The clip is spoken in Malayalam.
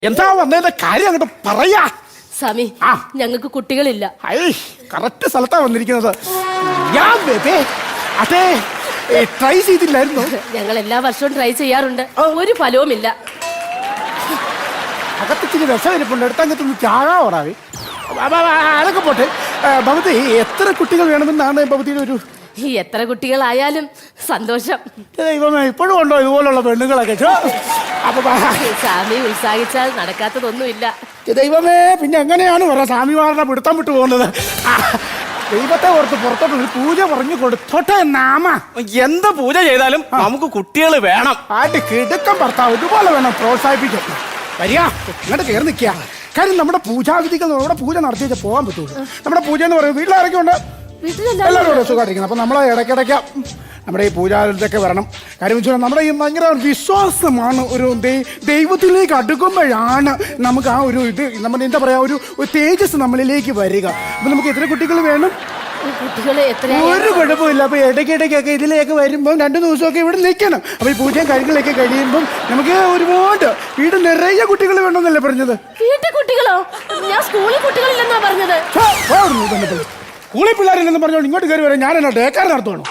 എന്താ വന്നതിന്റെ കാര്യം അങ്ങോട്ട് പറയാ. സ്വാമി, ഞങ്ങൾക്ക് കുട്ടികളില്ല. കറക്റ്റ് സ്ഥലത്താ വന്നിരിക്കുന്നത്. ഞാൻ അതെ ട്രൈ ചെയ്തില്ലായിരുന്നു. ഞങ്ങൾ എല്ലാ വർഷവും ട്രൈ ചെയ്യാറുണ്ട്, ഒരു ഫലവുമില്ല. അകത്തിച്ചിരി വിഷമിരിപ്പുണ്ട്, എടുത്തങ്ങത്തൊന്ന് ചാകാവറാവി. അതൊക്കെ പോട്ടെ. ഭവതി എത്ര കുട്ടികൾ വേണമെന്നാണ് ഭവതിയുടെ ഒരു? എത്ര കുട്ടികളായാലും സന്തോഷം. ദൈവമേ, ഇപ്പോഴും ഉണ്ടോ ഇതുപോലുള്ള പെണ്ണുങ്ങളൊക്കെ? സ്വാമി ഉത്സാഹിച്ചാൽ നടക്കാത്തതൊന്നുമില്ല. ദൈവമേ, പിന്നെ എങ്ങനെയാണ് പറയാ സ്വാമിമാരുടെ പിടുത്തം വിട്ടു പോകുന്നത്? ദൈവത്തെ ഓർത്ത് പുറത്തോട്ട് ഒരു പൂജ പറഞ്ഞു കൊടുത്തോട്ടെ. നാമ എന്ത് പൂജ ചെയ്താലും നമുക്ക് കുട്ടികൾ വേണം. ആയിട്ട് കിടുക്കം ഭർത്താവ് ഇതുപോലെ വേണം പ്രോത്സാഹിപ്പിക്കും. വരിക, ഇങ്ങോട്ട് കയറി നിൽക്കുക. കാര്യം നമ്മുടെ പൂജാവിധികൾ നമ്മുടെ പൂജ നടത്തിയിട്ട് പോകാൻ പറ്റുള്ളൂ. നമ്മുടെ പൂജ എന്ന് പറയുന്നത് വീട്ടിലാരൊക്കെ ഉണ്ട്? എല്ലാവരും സുഖമായിരിക്കണം. അപ്പൊ നമ്മളെ ഇടയ്ക്കിടയ്ക്ക് നമ്മുടെ ഈ പൂജാവിധിയൊക്കെ വരണം. കാര്യം വെച്ചാൽ നമ്മുടെ ഈ ഭയങ്കര വിശ്വാസമാണ്. ഒരു ദൈവത്തിലേക്ക് അടുക്കുമ്പോഴാണ് നമുക്ക് ആ ഒരു ഇത് നമ്മുടെ എന്താ പറയാ ഒരു തേജസ് നമ്മളിലേക്ക് വരിക. അപ്പൊ നമുക്ക് എത്ര കുട്ടികൾ വേണം? ഒരു കുഴപ്പമില്ല. അപ്പൊ ഇടയ്ക്കിടയ്ക്കൊക്കെ ഇതിലേക്ക് വരുമ്പോൾ 2 ദിവസമൊക്കെ ഇവിടെ നിൽക്കണം. അപ്പൊ ഈ പൂജയും കാര്യങ്ങളൊക്കെ കഴിയുമ്പോൾ നമുക്ക് ഒരുപാട് വീട് നിറയെ കുട്ടികൾ വേണമെന്നല്ലേ പറഞ്ഞത്? കുട്ടികളോ? ഞാൻ സ്കൂളിൽ കുട്ടികളില്ലെന്നാ പറഞ്ഞത്. സ്കൂളിൽ പിള്ളേരില്ലെന്ന് പറഞ്ഞോളൂ ഇങ്ങോട്ട് കയറി വരാം. ഞാനെന്നാ ഡേക്കാർ നടത്തുവാണോ?